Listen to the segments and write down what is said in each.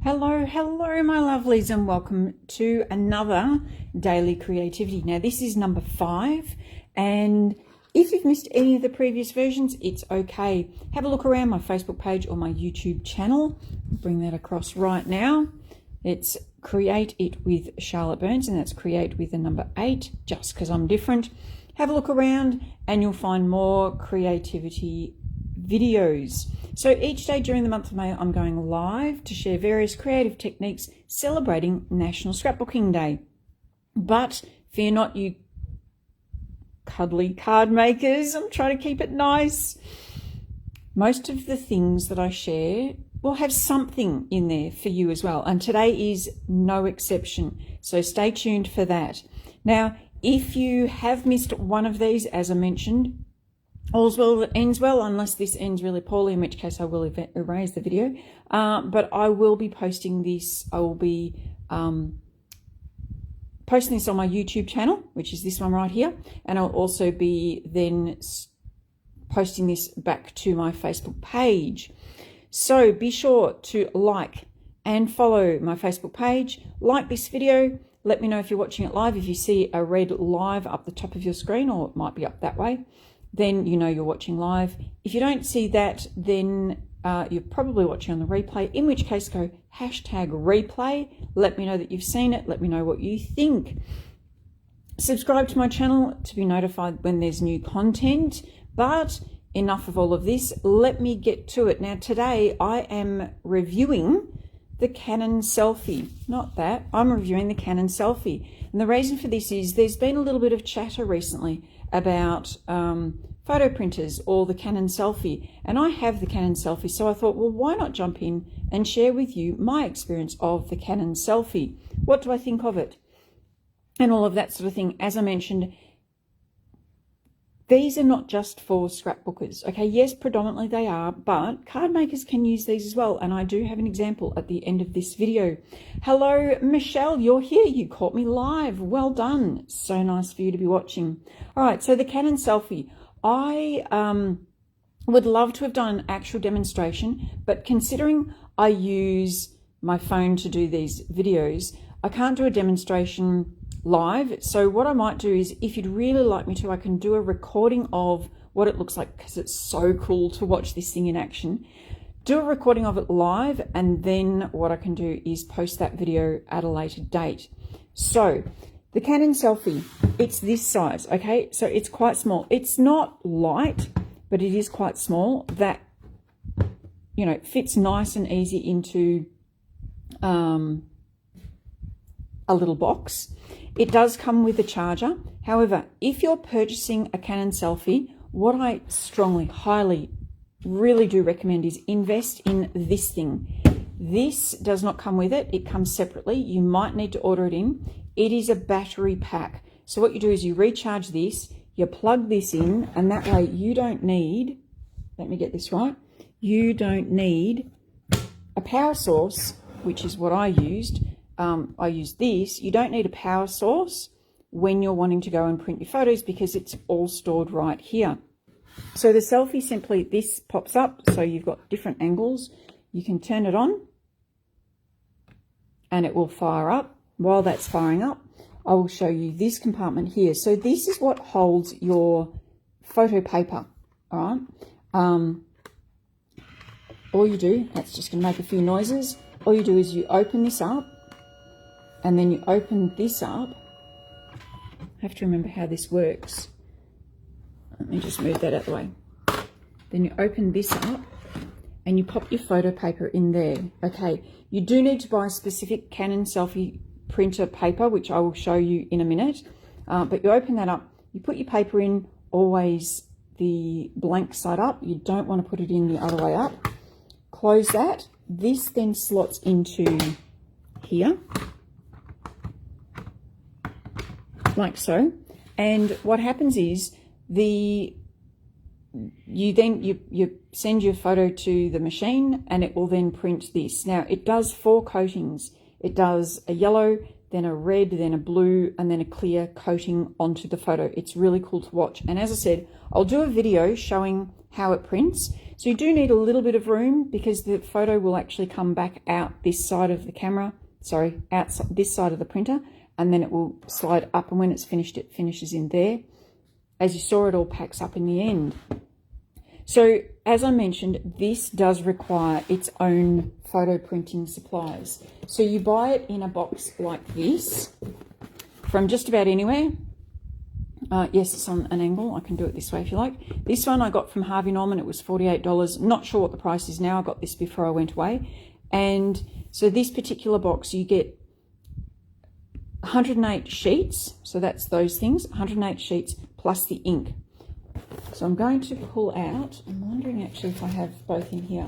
Hello, my lovelies, and welcome to another daily creativity. Now, this is number 5, and if you've missed any of the previous versions, it's okay. Have a look around my Facebook page or my YouTube channel. I'll bring that across right now. It's Create It with Charlotte Burns, and that's create with the number 8, just because I'm different. Have a look around, and you'll find more creativity videos. So each day during the month of May, I'm going live to share various creative techniques celebrating National Scrapbooking Day. But fear not, you cuddly card makers. I'm trying to keep it nice. Most of the things that I share will have something in there for you as well. And today is no exception. So stay tuned for that. Now, if you have missed one of these, as I mentioned, all's well that ends well, unless this ends really poorly, in which case I will erase the video. But I will be posting this. I will be posting this on my YouTube channel, which is this one right here. And I'll also be then posting this back to my Facebook page. So be sure to like and follow my Facebook page. Like this video. Let me know if you're watching it live. If you see a red live up the top of your screen, or it might be up that way, then you know you're watching live. If you don't see that, then you're probably watching on the replay, in which case go #replay. Let me know that you've seen it. Let me know what you think. Subscribe to my channel to be notified when there's new content. But enough of all of this. Let me get to it. Now, today I am reviewing the Canon Selphy. Not that. I'm reviewing the Canon Selphy. And the reason for this is there's been a little bit of chatter recently about photo printers or the Canon Selphy, and I have the Canon Selphy, so I thought, well, why not jump in and share with you my experience of the Canon Selphy? What do I think of it? And all of that sort of thing. As I mentioned, these are not just for scrapbookers, okay? Yes, predominantly they are, but card makers can use these as well, and I do have an example at the end of this video. Hello, Michelle, you're here. You caught me live. Well done. So nice for you to be watching. All right, so the Canon Selphy. I would love to have done an actual demonstration, but considering I use my phone to do these videos, I can't do a demonstration live. So what I might do is, if you'd really like me to, I can do a recording of what it looks like, because it's so cool to watch this thing in action. Do a recording of it live, and then what I can do is post that video at a later date. So the Canon Selphy, it's this size, okay? So it's quite small. It's not light, but it is quite small. That, you know, fits nice and easy into a little box. It does come with a charger. However, if you're purchasing a Canon Selphy, what I strongly, highly, really do recommend is invest in this thing. This does not come with it. It comes separately. You might need to order it in. It is a battery pack. So what you do is you recharge this, you plug this in, and that way you don't need, let me get this right, you don't need a power source, which is what I used. I used this. You don't need a power source when you're wanting to go and print your photos, because it's all stored right here. So the Selphy, simply this pops up, so you've got different angles. You can turn it on and it will fire up. While that's firing up, I will show you this compartment here. So this is what holds your photo paper, all right? All you do, that's just going to make a few noises. All you do is you open this up, and then you open this up. I have to remember how this works. Let me just move that out of the way. Then you open this up and you pop your photo paper in there. Okay, you do need to buy specific Canon Selphy printer paper, which I will show you in a minute. But you open that up, you put your paper in, always the blank side up. You don't want to put it in the other way up. Close that. This then slots into here, like so. And what happens is you send your photo to the machine, and it will then print this. Now, it does 4 coatings. It does a yellow, then a red, then a blue, and then a clear coating onto the photo. It's really cool to watch. And as I said, I'll do a video showing how it prints. So you do need a little bit of room because the photo will actually come back out this side of the camera, sorry, outside this side of the printer, and then it will slide up, and when it's finished, it finishes in there. As you saw, it all packs up in the end. So as I mentioned, this does require its own photo printing supplies. So you buy it in a box like this from just about anywhere. Yes, it's on an angle. I can do it this way if you like. This one I got from Harvey Norman. It was $48. Not sure what the price is now. I got this before I went away. And so this particular box, you get 108 sheets. So that's those things, 108 sheets plus the ink. So I'm going to pull out, I'm wondering actually if I have both in here.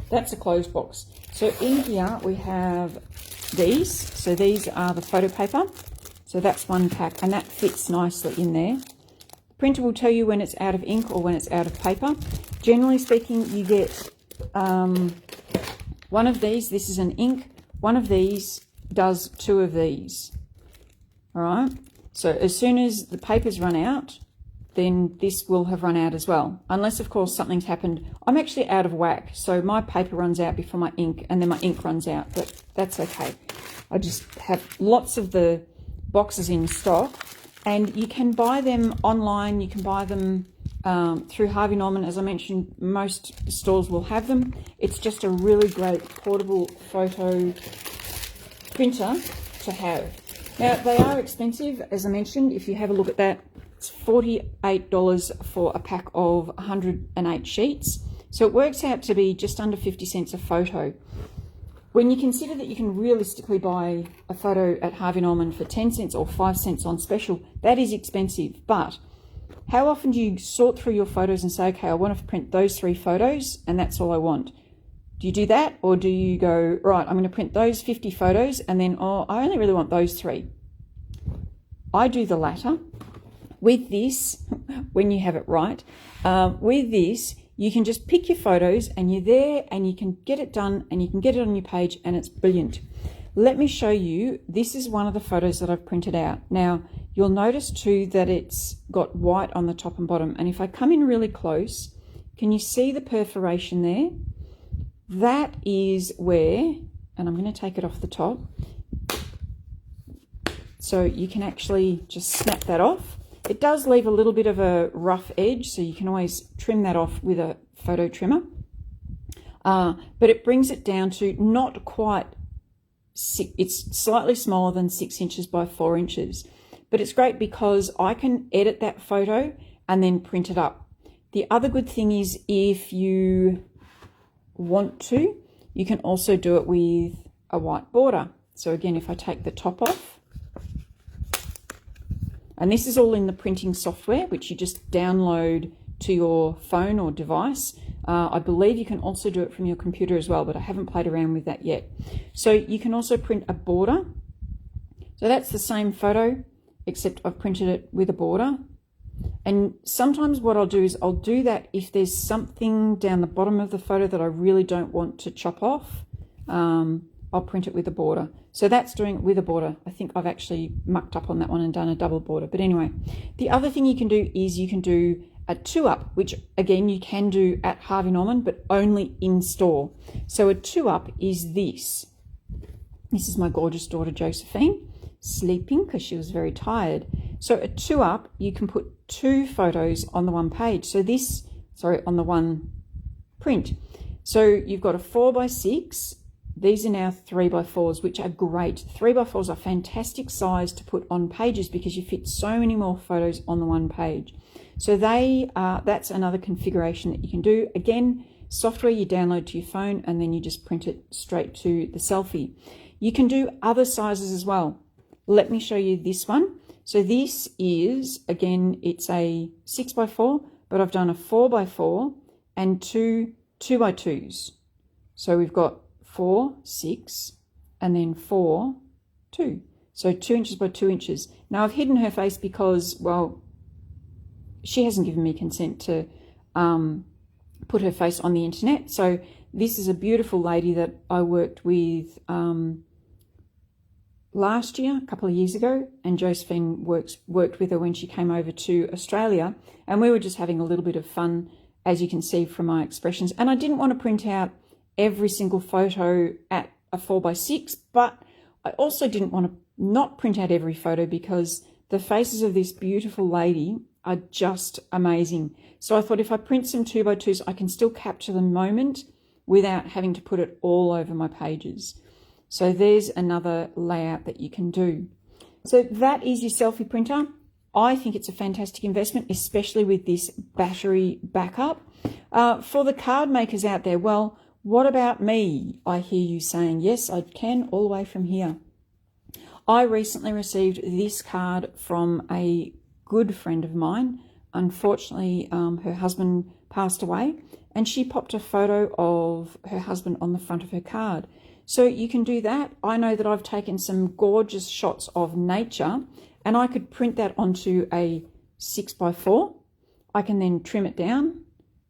That's a closed box. So in here we have these. So these are the photo paper. So that's one pack, and that fits nicely in there. The printer will tell you when it's out of ink or when it's out of paper. Generally speaking, you get one of these. This is an ink. One of these does two of these. All right. So as soon as the papers run out, then this will have run out as well. Unless, of course, something's happened. I'm actually out of whack. So my paper runs out before my ink, and then my ink runs out. But that's okay. I just have lots of the boxes in stock, and you can buy them online. You can buy them through Harvey Norman. As I mentioned, most stores will have them. It's just a really great portable photo printer to have. Now, they are expensive, as I mentioned. If you have a look at that, it's $48 for a pack of 108 sheets. So it works out to be just under 50 cents a photo. When you consider that you can realistically buy a photo at Harvey Norman for 10 cents or 5 cents on special, that is expensive. But how often do you sort through your photos and say, okay, I want to print those 3 photos and that's all I want? Do you do that, or do you go, right, I'm going to print those 50 photos and then, oh, I only really want those 3? I do the latter. With this, when you have it right, with this, you can just pick your photos and you're there and you can get it done and you can get it on your page, and it's brilliant. Let me show you. This is one of the photos that I've printed out. Now, you'll notice too that it's got white on the top and bottom. And if I come in really close, can you see the perforation there? That is where, and I'm going to take it off the top. So you can actually just snap that off. It does leave a little bit of a rough edge, so you can always trim that off with a photo trimmer. But it brings it down to not quite, it's slightly smaller than 6 inches by 4 inches. But it's great because I can edit that photo and then print it up. The other good thing is, if you want to, you can also do it with a white border. So again, if I take the top off, and this is all in the printing software, which you just download to your phone or device. I believe you can also do it from your computer as well, but I haven't played around with that yet. So you can also print a border. So that's the same photo, except I've printed it with a border. And sometimes what I'll do is I'll do that if there's something down the bottom of the photo that I really don't want to chop off. I'll print it with a border. So that's doing it with a border. I think I've actually mucked up on that one and done a double border. But anyway, the other thing you can do is you can do a 2-up, which again you can do at Harvey Norman, but only in store. So a 2-up is this. This is my gorgeous daughter Josephine, sleeping because she was very tired. So a 2-up, you can put 2 photos on the one page. So this, sorry, on the one print. So you've got a 4x6. These are now 3x4s, which are great. 3x4s are fantastic size to put on pages because you fit so many more photos on the one page. So that's another configuration that you can do. Again, software you download to your phone and then you just print it straight to the Selphy. You can do other sizes as well. Let me show you this one. So this is, again, it's a 6x4, but I've done a 4x4 and 2 2x2s. So we've got 4, 6, and then 4, 2. So 2 inches by 2 inches. Now I've hidden her face because, well, she hasn't given me consent to put her face on the internet. So this is a beautiful lady that I worked with last year, a couple of years ago, and Josephine worked with her when she came over to Australia, and we were just having a little bit of fun, as you can see from my expressions. And I didn't want to print out every single photo at a 4x6, but I also didn't want to not print out every photo because the faces of this beautiful lady are just amazing. So I thought if I print some 2x2s, I can still capture the moment without having to put it all over my pages. So there's another layout that you can do. So that is your selfie printer. I think it's a fantastic investment, especially with this battery backup. For the card makers out there, well, what about me? I hear you saying, yes, I can all the way from here. I recently received this card from a good friend of mine. Unfortunately, her husband passed away, and she popped a photo of her husband on the front of her card. So you can do that. I know that I've taken some gorgeous shots of nature, and I could print that onto a 6x4. I can then trim it down,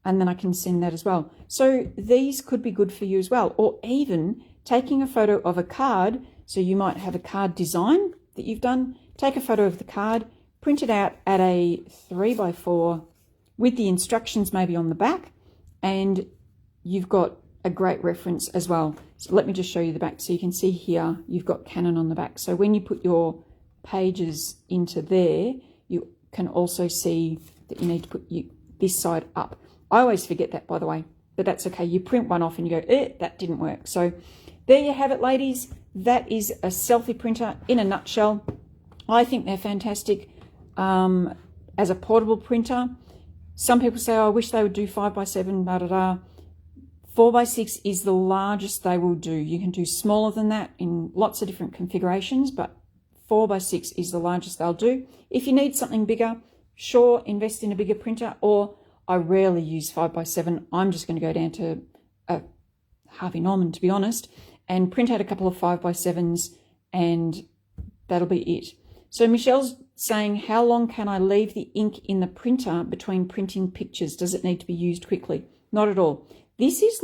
and then I can send that as well. So these could be good for you as well. Or even taking a photo of a card. So you might have a card design that you've done. Take a photo of the card, print it out at a 3x4 with the instructions maybe on the back, and you've got a great reference as well. So let me just show you the back. So you can see here, you've got Canon on the back. So when you put your pages into there, you can also see that you need to put this side up. I always forget that, by the way, but that's okay. You print one off and you go, that didn't work. So there you have it, ladies. That is a selfie printer in a nutshell. I think they're fantastic as a portable printer. Some people say, oh, I wish they would do 5x7, da da da. 4x6 is the largest they will do. You can do smaller than that in lots of different configurations, but 4x6 is the largest they'll do. If you need something bigger, sure, invest in a bigger printer, or I rarely use 5x7. I'm just going to go down to a Harvey Norman, to be honest, and print out a couple of 5x7s, and that'll be it. So Michelle's saying, how long can I leave the ink in the printer between printing pictures? Does it need to be used quickly? Not at all. This is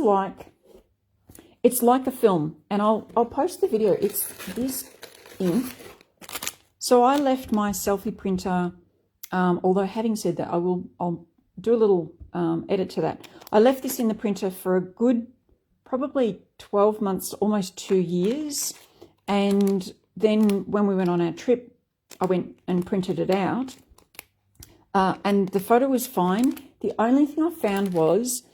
it's like a film, and I'll post the video. It's this ink. So I left my selfie printer, although having said that, I'll do a little edit to that. I left this in the printer for a good probably 12 months, almost 2 years. And then when we went on our trip, I went and printed it out. And the photo was fine. The only thing I found was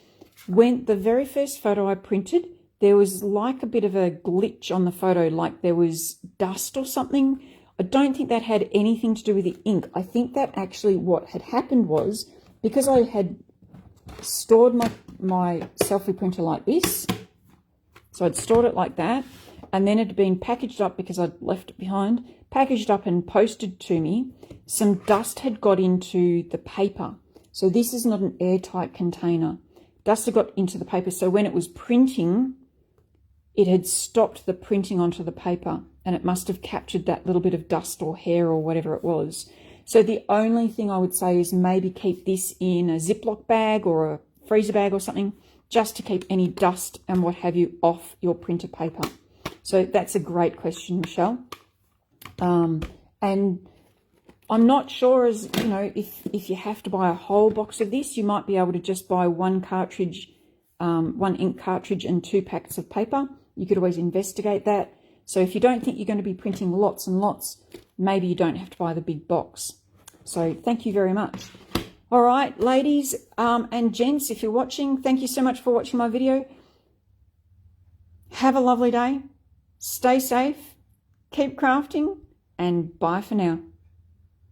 when the very first photo I printed, there was like a bit of a glitch on the photo, like there was dust or something. I don't think that had anything to do with the ink. I think that actually what had happened was, because I had stored my selfie printer like this, so I'd stored it like that, and then it had been packaged up because I'd left it behind, packaged up and posted to me. Some dust had got into the paper. So this is not an airtight container. Dust had got into the paper. So when it was printing, it had stopped the printing onto the paper, and it must have captured that little bit of dust or hair or whatever it was. So the only thing I would say is maybe keep this in a Ziploc bag or a freezer bag or something, just to keep any dust and what have you off your printer paper. So that's a great question, Michelle. And I'm not sure, as you know, if you have to buy a whole box of this, you might be able to just buy one cartridge, one ink cartridge and 2 packs of paper. You could always investigate that. So if you don't think you're going to be printing lots and lots, maybe you don't have to buy the big box. So thank you very much. All right, ladies and gents, if you're watching, thank you so much for watching my video. Have a lovely day. Stay safe. Keep crafting, and bye for now.